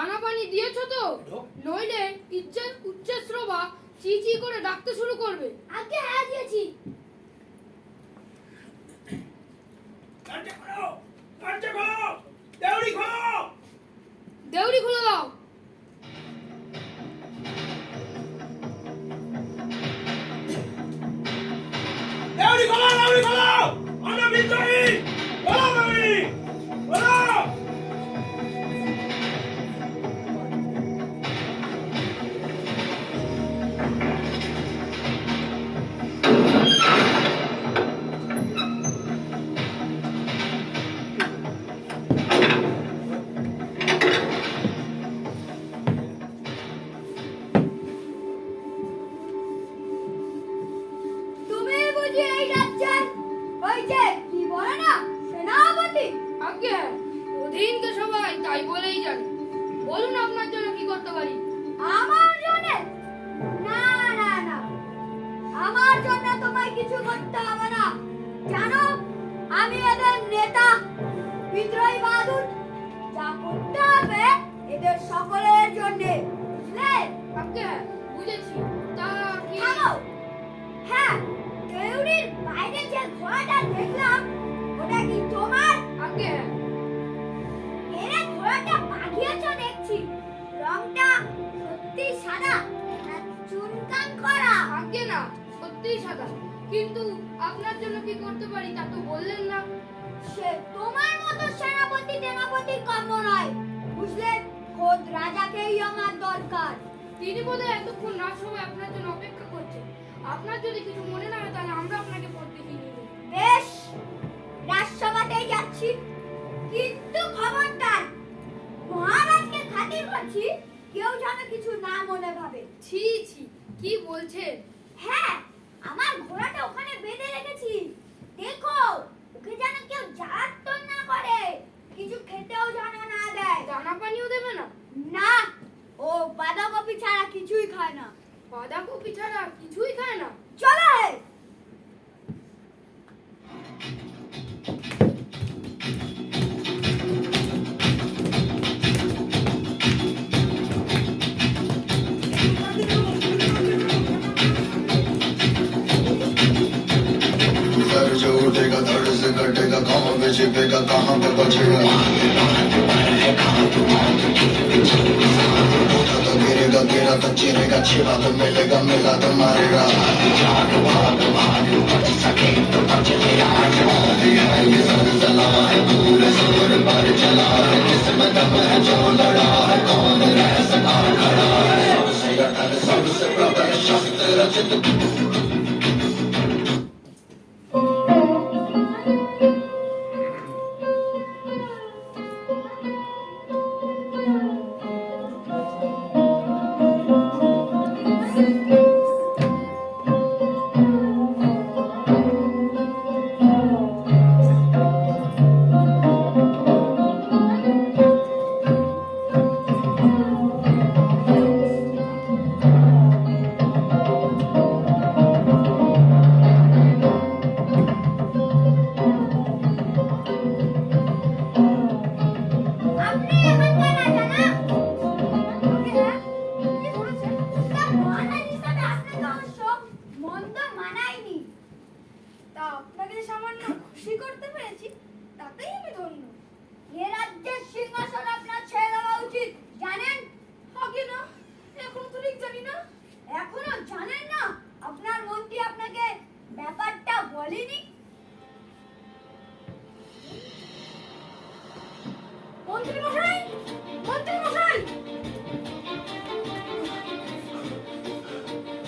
দানা পানি দিয়েছো তো? নইলে উচ্চশ্রবা চি চি করে ডাকতে শুরু করবে। আগে হ্যাঁ দিয়েছি। দেউড়ি খুলে দাও। তুমি বুঝি এই রাজ্যের ওই যে কি বলে না সেনাপতি? আগে অধীনকে সবাই তাই বলেই জানে। বলুন আপনার জন্য কি করতে পারি? আমার জন্য? না না না, আমার জন্য তোমায় কিছু করতে হবে না। জানো আমি এদের নেতা, বিদ্রোহী বাহাদুর। যা করতে হবে এদের সকলের জন্য, বুঝলে? আগে বুঝেছি। তা কি? থামো। হ্যাঁ, দেউড়ির বাইরে যে ঘোড়াটা দেখলাম ওটা কি তোমার? আগে এরে ঘোড়াটা পাঠিয়েছ দেখছি। রংটা সত্যি সাদা না চুনকান করা? আগে না, সত্যিই সাদা। কিন্তু আপনার জন্য কি করতে পারি তা তো বললেন না। সে তোমার মতো সেনাপতি টেনাপতির কর্ম নয়, বুঝলে? খোদ রাজাকেই আমার দরকার। তিনি বোধহয় এতক্ষণ রাত সময় আপনার জন্য অপেক্ষা করছে। আপনার যদি কিছু মনে না হয় তাহলে আমরা আপনাকে পড়তে দিয়ে নেব। বেশ, রাজসভাতেই যাচ্ছি, কিন্তু খবরদার মহারাজকে খাতির করছি, কেউ যেন কিছু না মনে ভাবে। ছি ছি, কি বলছেন? হ্যাঁ, আমার ঘোড়াটা ওখানে বেঁধে রেখেছি, দেখো ওকে যেন কেউ জ্বালাতন না করে, কিছু খেতেও যেন না দেয়। দানা পানিও দেবে না? না, ও বাঁধাকপি ছাড়া কিছুই খায় না। বাঁধাকপি ছাড়া কিছুই খায় না? চলো হে। सर जो उठेगा धड़ से कटेगा, कहाँ पे छिपेगा, कहाँ पे बचेगा। उठा तो गिरेगा, गिरा तो चिरेगा, छिपा तो मिलेगा, मिला तो मारेगा। ये सर सलाह है, पूरे जोर पर चला है, किस्मत दम है जो लड़ा है, कौन रह सका खड़ा है। सबसे अटल, सबसे प्रबल शस्त्र रचित। আপনি এখানকার রাজা না? হ্যাঁ, কি বলেছেন? তা মহারাজ হিসাবে আপনাকে অবশ্য মন্দ মানায়নি। তা আপনাকে যে সামান্য খুশি করতে পেরেছি তাতেই আমি ধন্য। এ রাজ্যের সিংহাসন আপনার ছেড়ে দেওয়া উচিত, জানেন? আগে না, এখনো তো ঠিক জানি না। এখনো জানেন না? আপনার মন্ত্রী আপনাকে ব্যাপারটা বলেনি? মন্ত্রী মশাই, মন্ত্রী মশাই,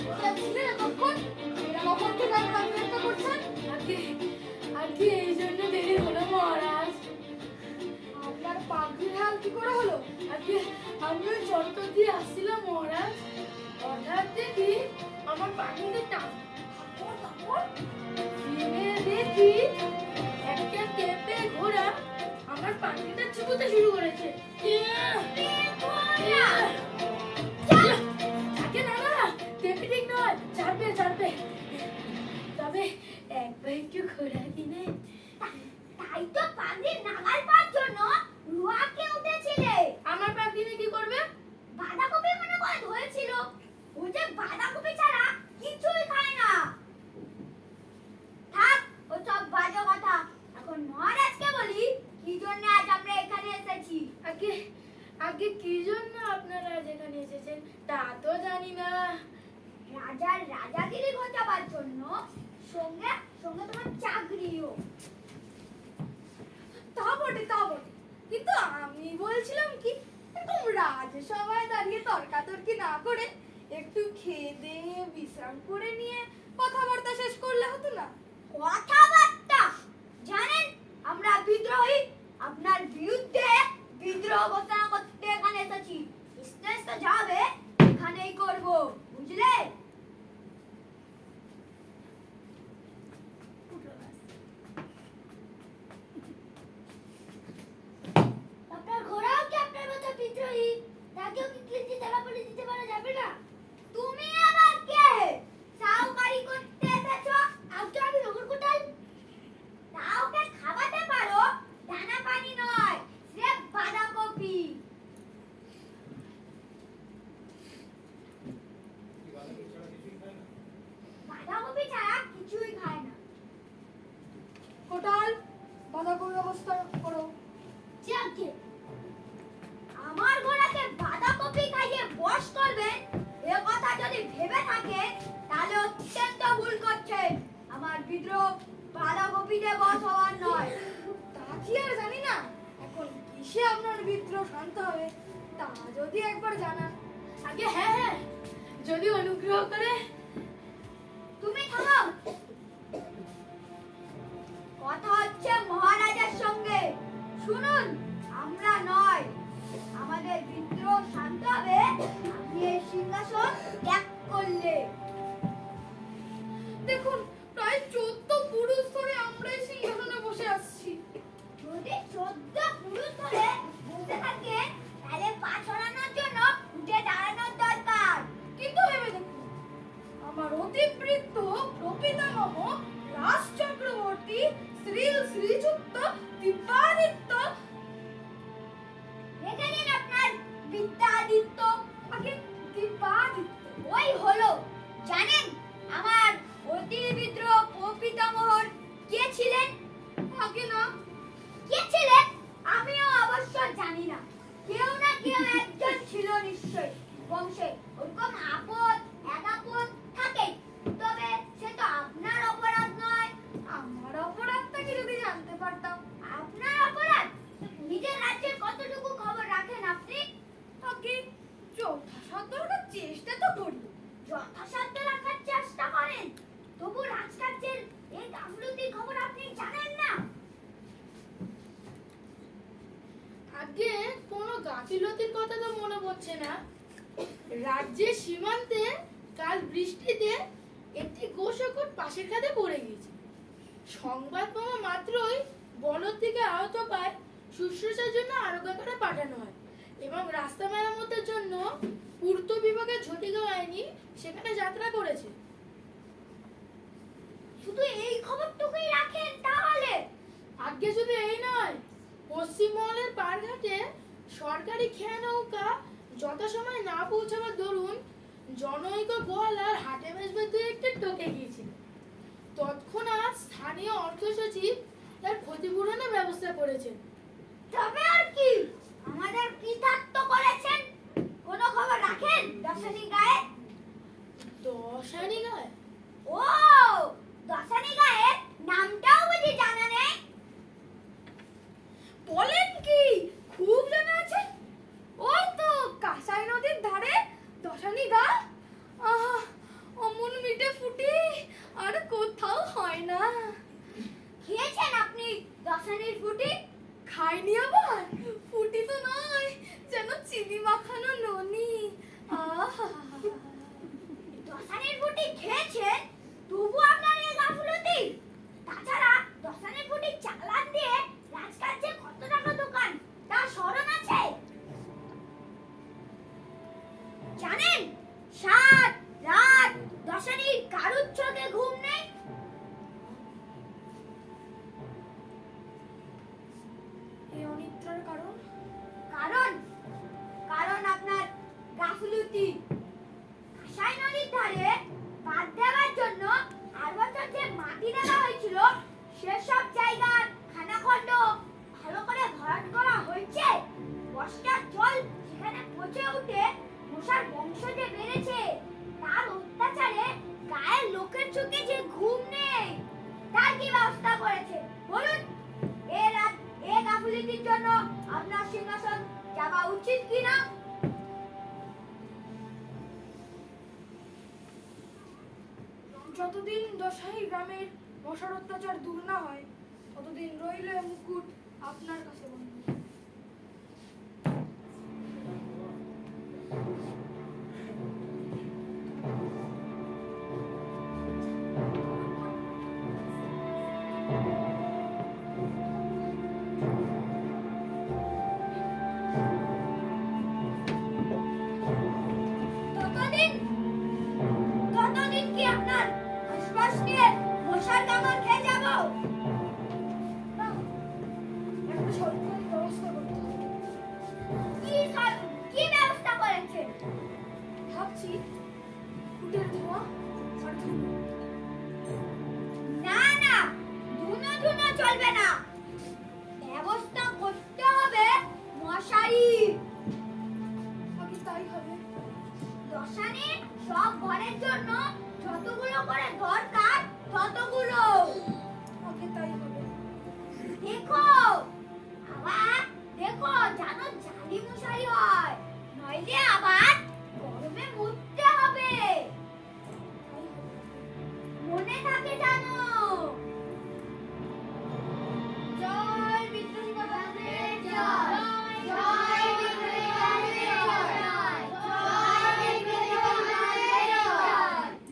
কোথায় ছিলেন এতক্ষণ? এরা কখন থেকে আপনার অপেক্ষা করছেন? আগে এই জন্য দেরি হলো মহারাজ। আপনার পাগড়ির হাল কি করে হলো? আগে আমিও যন্ত্র দিয়ে আসছিলাম মহারাজ, হঠাৎ দেখি আমার পাখিতে টান দেখি একটা কেঁপে ঘোড়া আমার পাখিটা চিবোতে শুরু করেছে। থাকে না না, কেঁপে ঠিক নয়, চাপবে চাপবে। তবে একবার একটু ঘোরা দিনে। তাই তো পাগড়ির নাগাল পাওয়ার জন্য রুয়াকে উঠেছিলে। আমার পাখিনে কি করবে? রাজার রাজাগিরি ঘটাবার জন্য সঙ্গে সঙ্গে তোমার চাকরিও। তা বটে তা বটে, কিন্তু আমি বলছিলাম কি, এরকম রাজসভায় দাঁড়িয়ে তর্কাতর্কি না করে একটু খেয়ে দিয়ে বিশ্রাম করে নিয়ে কথাবার্তা শেষ করলে হতো না? কথাবার্তা? জানেন আমরা বিদ্রোহী, আপনার বিরুদ্ধে বিদ্রোহ ঘোষণা করতে এখানে এসেছি। স্টেজ তো যাবে এখানেই করব, বুঝলে? আপনার ঘোড়াও কি আপনার মতো বিদ্রোহী? তাকেও কি কিঞ্চিত তেলাপলি দিতে পারা যাবে না? তুমি আবার কে? সাউকারি করতে এসেছো? আজকে আমি নগর কোটাল। কাউকে খাওয়াতে পারো, দানা পানি নয়, স্রেফ বাঁধাকপি। বাঁধাকপি ছাড়া কিছুই খায় না। কোটাল, বাঁধাকপির ব্যবস্থা করো। যাকে আমার ঘোড়াকে বাঁধাকপি খাইয়ে বশ করবেন, এ কথা যদি ভেবে থাকে তাহলে অত্যন্ত ভুল করছেন। আমার বিদ্রোহ বাঁধাকপিতে বশ হওয়ার নয়। তা কি আর জানি না, এখন কিসে আপনার বিদ্রোহ শান্ত হবে তা যদি একবার জানান। আগে হ্যাঁ হ্যাঁ, যদি অনুগ্রহ করে। তুমি থামো। কথা হচ্ছে মহারাজার সঙ্গে। শুনুন, আমরা নয়, আমাদের বিদ্রোহ শান্ত হবে আপনি এই সিংহাসন ত্যাগ করলে। দেখুন, প্রায় 14 পুরুষ ধরে আমরা এই সিংহাসনে বসে আসছি। যদি 14 পুরুষ ধরে বসে থাকে তাহলে পা ছড়ানোর জন্য উঠে দাঁড়ানোর দরকার। কিন্তু ভেবে দেখুন, আমার অতিবৃত্ত প্রপিতামহ রাজ চক্রবর্তী শ্রীযুক্ত দিব্যাদিত্য। রেখে দিন আপনার বিদ্যাদিত্য। আগে দিব্যাদিত্য। ওই হলো। জানেন আমার অতি বিদ্রোহ প্রপিতামহর কে ছিলেন? আগে না। কে ছিলেন আমিও অবশ্য জানি না, কেউ না কেউ একজন ছিল নিশ্চয়। বংশে ওরকম আপদ একাপদ থাকে, তবে সে তো আপনার অপরাধ নয়। আমার অপরাধটাকে যদি জানতে পারতাম। আপনার অপরাধ? নিজের রাজ্যের কতটুকু খবর রাখেন আপনি? আগে যথাসাধ্য ওটা চেষ্টা তো করি। যথাসাধ্য রাখার চেষ্টা করেন, তবু রাজকার্যের এই গাফলতির খবর আপনি জানেন না। আগে কোনো গাফিলতির কথা তো মনে পড়ছে না। রাজ্যের সীমান্তে কাল বৃষ্টিতে একটি গোশকট পাশের খাদে পড়ে গেছে। সংবাদ পাওয়া মাত্রই বলদ থেকে আহত পায় শুশ্রূষার জন্য আরোগ্যকারে পাঠানো হয় এবং রাস্তা মেরামতের জন্য পূর্ত বিভাগের ঝটিকা বাহিনী সেখানে যাত্রা করেছে। শুধু এই খবরটুকুই রাখেন তাহলে? আগে শুধু এই নয়, পশ্চিমমহলের পাড়ঘাটে সরকারি খেয়া নৌকা যথাসময়ে না পৌঁছাবার দরুন জনৈক গোয়ালার হাটে বেচবে দুই একটি টকে গিয়েছিল। তৎক্ষণাৎ স্থানীয় অর্থ সচিব তার ক্ষতিপূরণের ব্যবস্থা করেছেন। তবে আর কি? আমাদের কৃতার্থ করেছেন। কোনো খবর রাখেন দশানি গায়ে? দশানি গায়ে? ও, দশানি গায়ের নামটাও বুঝি জানা নেই? বলেন কি, খুব জানা আছে। ওই তো কাঁসাই নদীর ধারে দশানি গা। আহা, অমন মিটে ফুটি আর কোথাও হয় না। খেয়েছেন আপনি দশানির ফুটি? খাইনি আবার, ফুটি তো নয়, যেন চিনি মাখানো ননি। আহা, দশানির ফুটি খেয়েছেন, তবু আপনার এই গাফলতি? তাছাড়া দশানির ফুটি চালান দিয়ে রাজকার্যে কত টাকা দোকান তা স্মরণ আছে? জানেন সাত রাত দশানির কারুর চোখে ঘুম নেই। এই অনিদ্রার কারণ? কারণ কারণ আপনার গাফলতি। কাঁসাই নদীর ধারে বাঁধ দেওয়ার জন্য আর বছর যে মাটি দেওয়া হয়েছিল সেসব জায়গার রাজনীতির জন্য আপনার সিংহাসন যাওয়া উচিত কিনা? যতদিন দশাই গ্রামের মশার অত্যাচার দূর না হয় ততদিন রইল এ মুকুট আপনার কাছে বন্ধু। ততদিন ততদিন কি আপনার আশ্বাস নিয়ে মশার কামড় খেয়ে যাব? না, একটা সরকারি ব্যবস্থা করতে হবে। কি ব্যবস্থা করেছেন? ভাবছি ফুটের ধোঁয়া আর ধুলো। না না, ধুনো ধুনো চলবে না, ব্যবস্থা করতে হবে মশারি। আগে তাই হবে। দশানে সব ঘরের জন্য যতগুলো করে দরকার ততগুলো। আগে তাই হবে। দেখো আবার দেখো, জানো জালি মশারি হয়, নইলে আবার গরমে মরতে হবে। মনে থাকে জানো। জয় বিদ্রোহী বাবাদের জয়, জয় বিদ্রোহী বাবাদের জয়, জয় বিদ্রোহী বাবাদের জয়,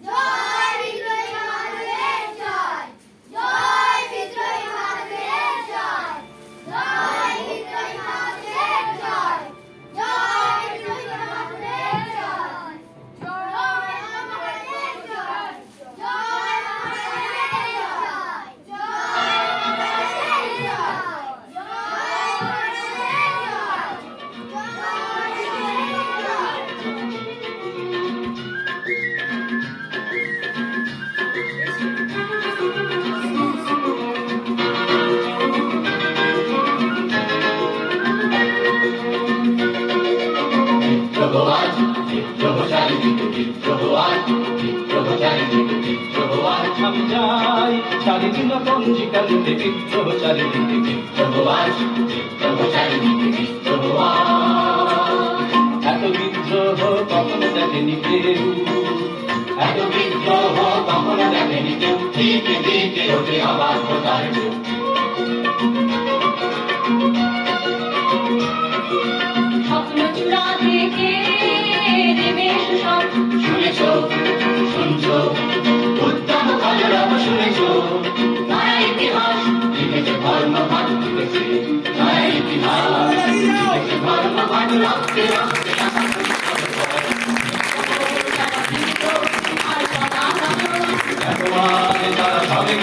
জয় বিদ্রোহী বাবাদের জয়, জয় বিদ্রোহী বাবাদের জয়, জয় বিদ্রোহী বাবাদের জয়, জয় বিদ্রোহী বাবাদের জয়, জয় আমাদের জয়, জয় আমাদের জয়, বিদ্রোহ আজ, বিদ্রোহ চারিদিকে বিদ্রোহ আজ, বিদ্রোহ চারিদিকে বিদ্রোহ আজ। আমি যাই চারিদিন পঞ্জিকা লিখে বিদ্রোহ চারিদিকে বিদ্রোহ আজ, বিদ্রোহ চারিদিকে বিদ্রোহ আজ। এত বিদ্রোহ কখনো দেখেনি কেউ, এত বিদ্রোহ কখনো দেখেনি কেউ, দিকে দিকে ওঠে আবার খোদার ঢেউ। স্বপ্ন চূড়া থেকে নেমে এসো সব, শুনেছ, শুনছো, উদ্যম কলরব শুনেছ, নয়া ইতিহাস লিখেছে ধর্মঘট লিখেছে, নয়া ইতিহাস লিখেছে ধর্মঘট। রক্তে রক্তে একবার তারা সবে